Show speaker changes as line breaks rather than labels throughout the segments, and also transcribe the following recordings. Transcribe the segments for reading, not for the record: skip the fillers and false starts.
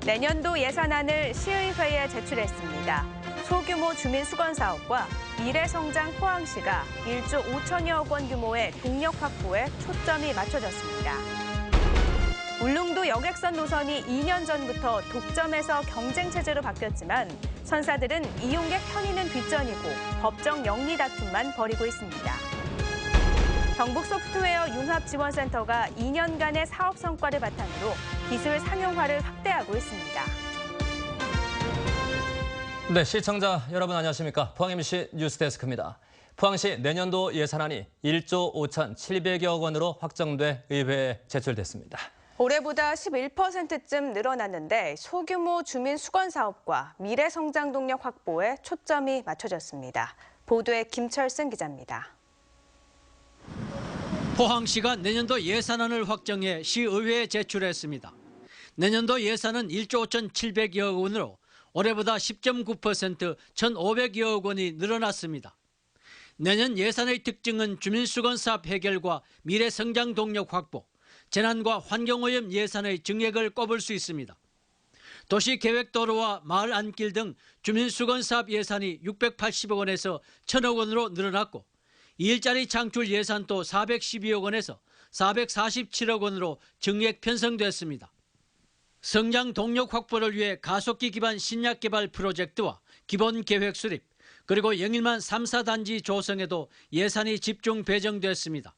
내년도 예산안을 시의회에 제출했습니다. 소규모 주민수건사업과 미래성장 포항시가 1조 5천여억 원 규모의 동력 확보에 초점이 맞춰졌습니다. 울릉도 여객선 노선이 2년 전부터 독점에서 경쟁체제로 바뀌었지만 선사들은 이용객 편의는 뒷전이고 법정 영리 다툼만 벌이고 있습니다. 경북소프트웨어 융합지원센터가 2년간의 사업 성과를 바탕으로 기술 상용화를 확대하고 있습니다.
네, 시청자 여러분 안녕하십니까? 포항MBC 뉴스데스크입니다. 포항시 내년도 예산안이 1조 5,700여억 원으로 확정돼 의회에 제출됐습니다.
올해보다 11%쯤 늘어났는데 소규모 주민 수건 사업과 미래 성장 동력 확보에 초점이 맞춰졌습니다. 보도에 김철승 기자입니다.
포항시가 내년도 예산안을 확정해 시의회에 제출했습니다. 내년도 예산은 1조 5,700여억 원으로 올해보다 10.9% 1,500여억 원이 늘어났습니다. 내년 예산의 특징은 주민수건 사업 해결과 미래 성장 동력 확보, 재난과 환경오염 예산의 증액을 꼽을 수 있습니다. 도시계획도로와 마을 안길 등 주민수건 사업 예산이 680억 원에서 1,000억 원으로 늘어났고 일자리 창출 예산도 412억 원에서 447억 원으로 증액 편성됐습니다. 성장 동력 확보를 위해 가속기 기반 신약 개발 프로젝트와 기본 계획 수립, 그리고 영일만 3사 단지 조성에도 예산이 집중 배정됐습니다.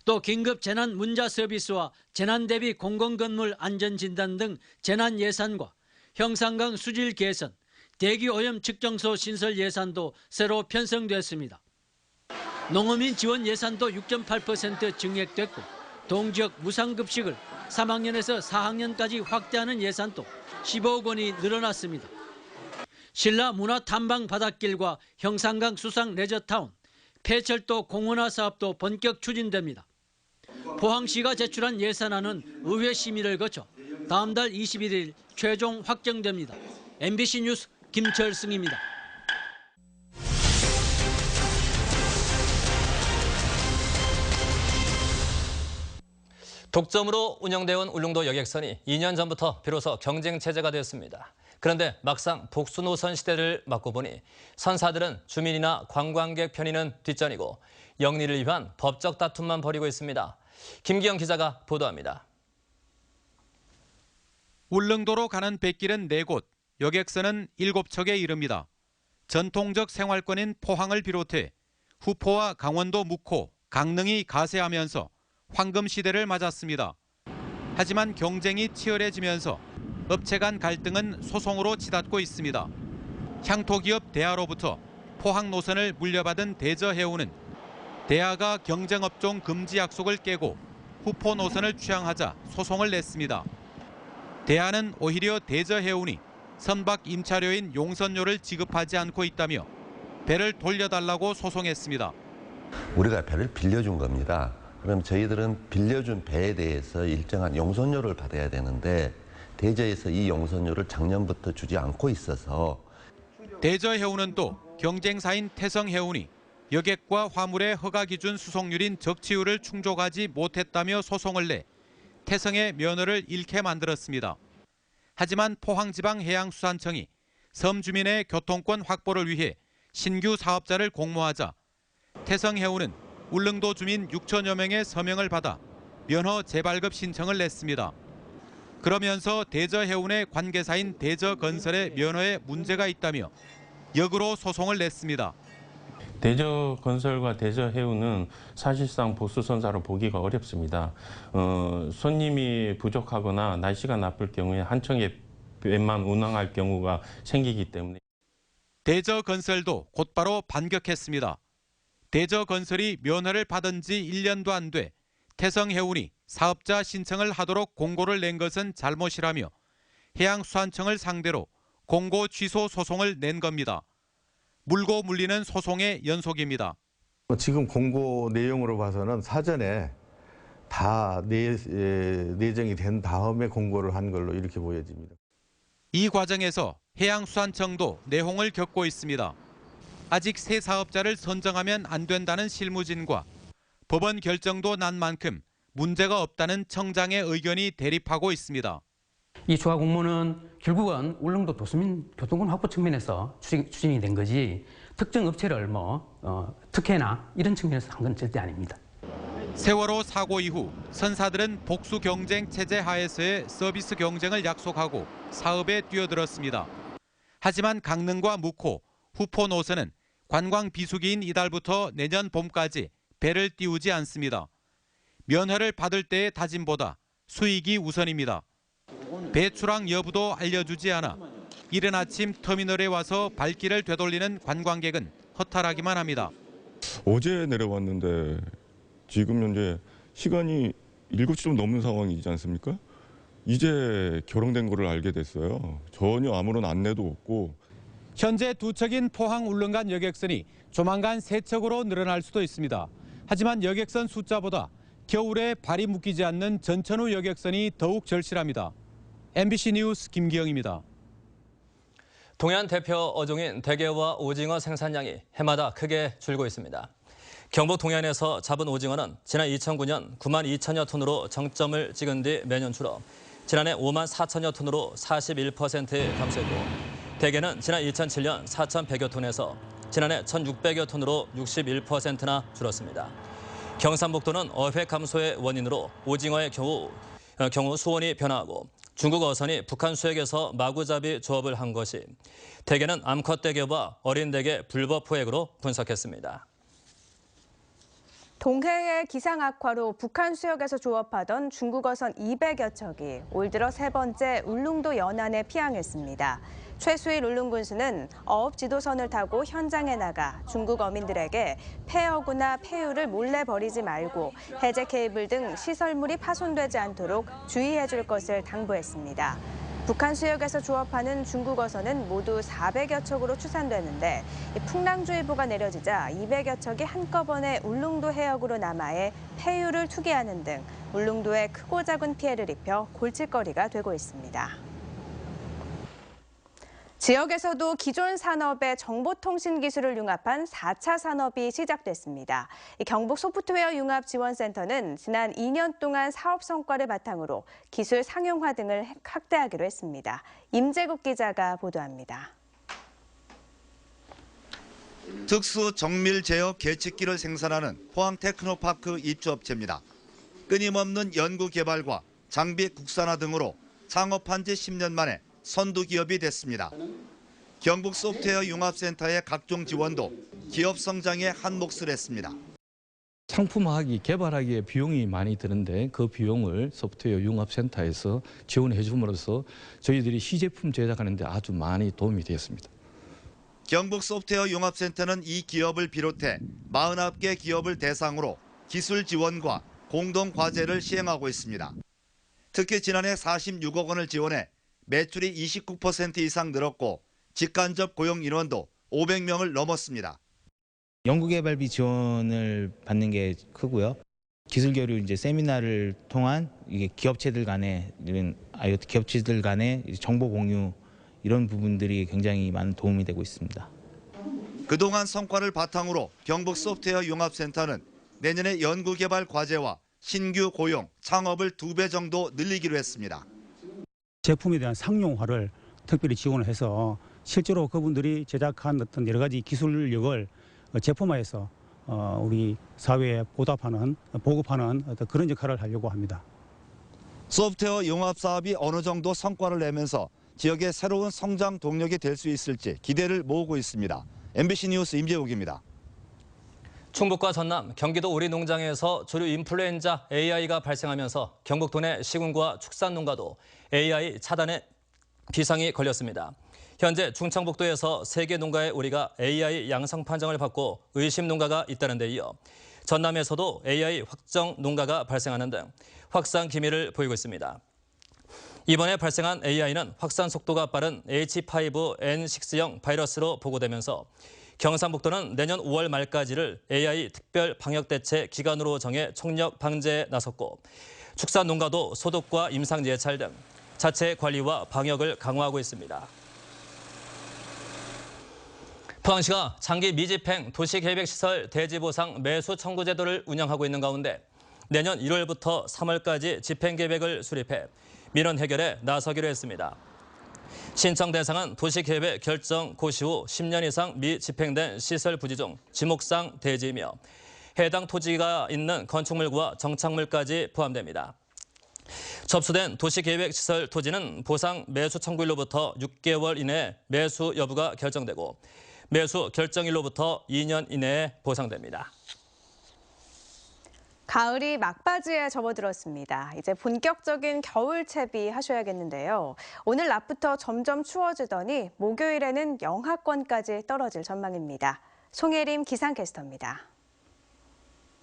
또 긴급 재난 문자 서비스와 재난 대비 공공건물 안전 진단 등 재난 예산과 형산강 수질 개선, 대기 오염 측정소 신설 예산도 새로 편성됐습니다. 농어민 지원 예산도 6.8% 증액됐고 동지역 무상급식을 3학년에서 4학년까지 확대하는 예산도 15억 원이 늘어났습니다. 신라 문화탐방 바닷길과 형산강 수상 레저타운, 폐철도 공원화 사업도 본격 추진됩니다. 포항시가 제출한 예산안은 의회 심의를 거쳐 다음 달 21일 최종 확정됩니다. MBC 뉴스 김철승입니다.
독점으로 운영되어온 울릉도 여객선이 2년 전부터 비로소 경쟁체제가 되었습니다. 그런데 막상 복수 노선 시대를 맞고 보니 선사들은 주민이나 관광객 편의는 뒷전이고 영리를 위한 법적 다툼만 벌이고 있습니다. 김기영 기자가 보도합니다.
울릉도로 가는 뱃길은 4곳, 여객선은 7척에 이릅니다. 전통적 생활권인 포항을 비롯해 후포와 강원도 묵호, 강릉이 가세하면서 황금 시대를 맞았습니다. 하지만 경쟁이 치열해지면서 업체 간 갈등은 소송으로 치닫고 있습니다. 향토기업 대하로부터 포항 노선을 물려받은 대저해운은 대하가 경쟁업종 금지 약속을 깨고 후포 노선을 취항하자 소송을 냈습니다. 대하는 오히려 대저해운이 선박 임차료인 용선료를 지급하지 않고 있다며 배를 돌려달라고 소송했습니다.
우리가 배를 빌려준 겁니다. 그럼 저희들은 빌려준 배에 대해서 일정한 용선료를 받아야 되는데 대저에서 이 용선료를 작년부터 주지 않고 있어서
대저해운은 또 경쟁사인 태성해운이 여객과 화물의 허가 기준 수송률인 적치율을 충족하지 못했다며 소송을 내 태성의 면허를 잃게 만들었습니다. 하지만 포항지방해양수산청이 섬 주민의 교통권 확보를 위해 신규 사업자를 공모하자 태성해운은 울릉도 주민 6천여 명의 서명을 받아 면허 재발급 신청을 냈습니다. 그러면서 대저해운의 관계사인 대저건설의 면허에 문제가 있다며 역으로 소송을 냈습니다.
대저건설과 대저해운은 사실상 복수선사로 보기가 어렵습니다. 손님이 부족하거나 날씨가 나쁠 경우에 한 척의 배만 운항할 경우가 생기기 때문에.
대저건설도 곧바로 반격했습니다. 대저건설이 면허를 받은 지 1년도 안 돼 태성해운이 사업자 신청을 하도록 공고를 낸 것은 잘못이라며 해양수산청을 상대로 공고 취소 소송을 낸 겁니다. 물고 물리는 소송의 연속입니다.
지금 공고 내용으로 봐서는 사전에 다 내정이 된 다음에 공고를 한 걸로 이렇게 보여집니다.
이 과정에서 해양수산청도 내홍을 겪고 있습니다. 아직 새 사업자를 선정하면 안 된다는 실무진과 법원 결정도 난 만큼 문제가 없다는 청장의 의견이 대립하고 있습니다.
이 추가 공모는 결국은 울릉도 도시민 교통권 확보 측면에서 추진이 된 거지 특정 업체를 특혜나 이런 측면에서 한 건 절대 아닙니다.
세월호 사고 이후 선사들은 복수 경쟁 체제 하에서의 서비스 경쟁을 약속하고 사업에 뛰어들었습니다. 하지만 강릉과 묵호, 후포 노선은 관광 비수기인 이달부터 내년 봄까지 배를 띄우지 않습니다. 면허를 받을 때의 다짐보다 수익이 우선입니다. 배 출항 여부도 알려주지 않아 이른 아침 터미널에 와서 발길을 되돌리는 관광객은 허탈하기만 합니다.
어제 내려왔는데 지금 현재 시간이 7시 좀 넘는 상황이지 않습니까? 이제 결항된 거를 알게 됐어요. 전혀 아무런 안내도 없고.
현재 두 척인 포항 울릉 간 여객선이 조만간 세 척으로 늘어날 수도 있습니다. 하지만 여객선 숫자보다 겨울에 발이 묶이지 않는 전천후 여객선이 더욱 절실합니다. MBC 뉴스 김기영입니다.
동해안 대표 어종인 대게와 오징어 생산량이 해마다 크게 줄고 있습니다. 경북 동해안에서 잡은 오징어는 지난 2009년 9만 2천여 톤으로 정점을 찍은 뒤 매년 줄어 지난해 5만 4천여 톤으로 41% 감소했고 대게는 지난 2007년 4,100여 톤에서 지난해 1,600여 톤으로 61%나 줄었습니다. 경상북도는 어획 감소의 원인으로 오징어의 경우 수온이 변화하고 중국 어선이 북한 수역에서 마구잡이 조업을 한 것이 대게는 암컷 대게와 어린 대게 불법 포획으로 분석했습니다.
동해의 기상 악화로 북한 수역에서 조업하던 중국 어선 200여 척이 올 들어 세 번째 울릉도 연안에 피항했습니다. 최수일 울릉군수는 어업 지도선을 타고 현장에 나가 중국 어민들에게 폐어구나 폐유를 몰래 버리지 말고 해제 케이블 등 시설물이 파손되지 않도록 주의해 줄 것을 당부했습니다. 북한 수역에서 조업하는 중국 어선은 모두 400여 척으로 추산되는데 풍랑주의보가 내려지자 200여 척이 한꺼번에 울릉도 해역으로 남하해 폐유를 투기하는 등 울릉도에 크고 작은 피해를 입혀 골칫거리가 되고 있습니다. 지역에서도 기존 산업에 정보통신 기술을 융합한 4차 산업이 시작됐습니다. 경북 소프트웨어 융합지원센터는 지난 2년 동안 사업 성과를 바탕으로 기술 상용화 등을 확대하기로 했습니다. 임재국 기자가 보도합니다.
특수 정밀 제어 계측기를 생산하는 포항 테크노파크 입주업체입니다. 끊임없는 연구 개발과 장비 국산화 등으로 창업한 지 10년 만에 선두 기업이 됐습니다. 경북 소프트웨어 융합센터의 각종 지원도 기업 성장에 한 몫을 했습니다.
상품화하기, 개발하기에 비용이 많이 드는데 그 비용을 소프트웨어 융합센터에서 지원해 줌으로써 저희들이 시제품 제작하는 데 아주 많이 도움이 되었습니다.
경북 소프트웨어 융합센터는 이 기업을 비롯해 49개 기업을 대상으로 기술 지원과 공동 과제를 시행하고 있습니다. 특히 지난해 46억 원을 지원해 매출이 29% 이상 늘었고 직간접 고용 인원도 500명을 넘었습니다.
연구개발비 지원을 받는 게 크고요. 기술 교류 세미나를 통한 기업체들 간의 이런 IoT 기업체들 간의 정보 공유 이런 부분들이 굉장히 많은 도움이 되고 있습니다.
그동안 성과를 바탕으로 경북 소프트웨어 융합센터는 내년에 연구개발 과제와 신규 고용, 창업을 2배 정도 늘리기로 했습니다.
제품에 대한 상용화를 특별히 지원을 해서 실제로 그분들이 제작한 어떤 여러 가지 기술력을 제품화해서 우리 사회에 보급하는 어떤 그런 역할을 하려고 합니다.
소프트웨어 융합 사업이 어느 정도 성과를 내면서 지역의 새로운 성장 동력이 될 수 있을지 기대를 모으고 있습니다. MBC 뉴스 임재욱입니다.
충북과 전남, 경기도 오리 농장에서 조류 인플루엔자 AI가 발생하면서 경북 도내 시군과 축산농가도 AI 차단에 비상이 걸렸습니다. 현재 충청북도에서 3개 농가의 오리가 AI 양성 판정을 받고 의심 농가가 있다는 데 이어 전남에서도 AI 확정 농가가 발생하는 등 확산 기미를 보이고 있습니다. 이번에 발생한 AI는 확산 속도가 빠른 H5N6형 바이러스로 보고되면서 경상북도는 내년 5월 말까지를 AI 특별 방역 대체 기간으로 정해 총력 방제에 나섰고 축산농가도 소독과 임상 예찰 등 자체 관리와 방역을 강화하고 있습니다. 포항시가 장기 미집행 도시계획시설 대지보상 매수 청구 제도를 운영하고 있는 가운데 내년 1월부터 3월까지 집행계획을 수립해 민원 해결에 나서기로 했습니다. 신청 대상은 도시계획 결정 고시 후 10년 이상 미집행된 시설 부지 중 지목상 대지이며 해당 토지가 있는 건축물과 정착물까지 포함됩니다. 접수된 도시계획시설 토지는 보상 매수 청구일로부터 6개월 이내에 매수 여부가 결정되고 매수 결정일로부터 2년 이내에 보상됩니다.
가을이 막바지에 접어들었습니다. 이제 본격적인 겨울 채비하셔야겠는데요. 오늘 낮부터 점점 추워지더니 목요일에는 영하권까지 떨어질 전망입니다. 송혜림 기상캐스터입니다.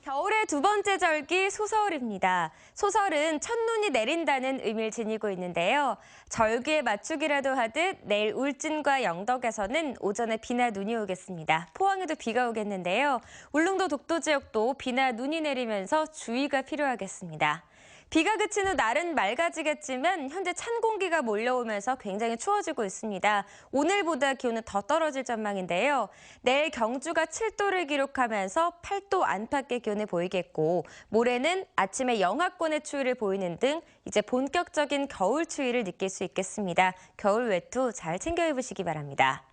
겨울의 두 번째 절기 소설입니다. 소설은 첫눈이 내린다는 의미를 지니고 있는데요. 절기에 맞추기라도 하듯 내일 울진과 영덕에서는 오전에 비나 눈이 오겠습니다. 포항에도 비가 오겠는데요. 울릉도 독도 지역도 비나 눈이 내리면서 주의가 필요하겠습니다. 비가 그친 후 날은 맑아지겠지만 현재 찬 공기가 몰려오면서 굉장히 추워지고 있습니다. 오늘보다 기온은 더 떨어질 전망인데요. 내일 경주가 7도를 기록하면서 8도 안팎의 기온을 보이겠고 모레는 아침에 영하권의 추위를 보이는 등 이제 본격적인 겨울 추위를 느낄 수 있겠습니다. 겨울 외투 잘 챙겨 입으시기 바랍니다.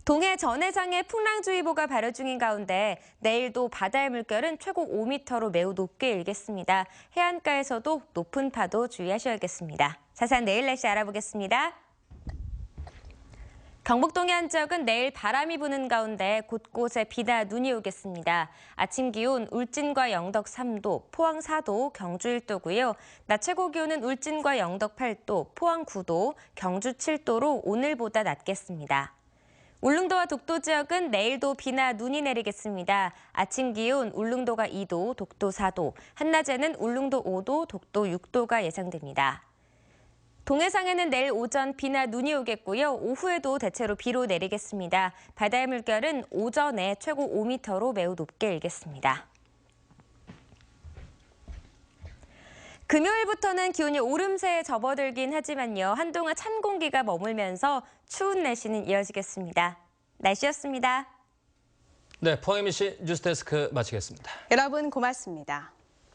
동해 전해상에 풍랑주의보가 발효 중인 가운데 내일도 바다의 물결은 최고 5m로 매우 높게 일겠습니다. 해안가에서도 높은 파도 주의하셔야겠습니다. 자세한 내일 날씨 알아보겠습니다. 경북 동해 한 지역은 내일 바람이 부는 가운데 곳곳에 비나 눈이 오겠습니다. 아침 기온 울진과 영덕 3도, 포항 4도, 경주 1도고요. 낮 최고 기온은 울진과 영덕 8도, 포항 9도, 경주 7도로 오늘보다 낮겠습니다. 울릉도와 독도 지역은 내일도 비나 눈이 내리겠습니다. 아침 기온 울릉도가 2도, 독도 4도, 한낮에는 울릉도 5도, 독도 6도가 예상됩니다. 동해상에는 내일 오전 비나 눈이 오겠고요. 오후에도 대체로 비로 내리겠습니다. 바다의 물결은 오전에 최고 5m로 매우 높게 일겠습니다. 금요일부터는 기온이 오름세에 접어들긴 하지만요. 한동안 찬 공기가 머물면서 추운 날씨는 이어지겠습니다. 날씨였습니다.
네, 포항 MBC 뉴스데스크 마치겠습니다.
여러분 고맙습니다.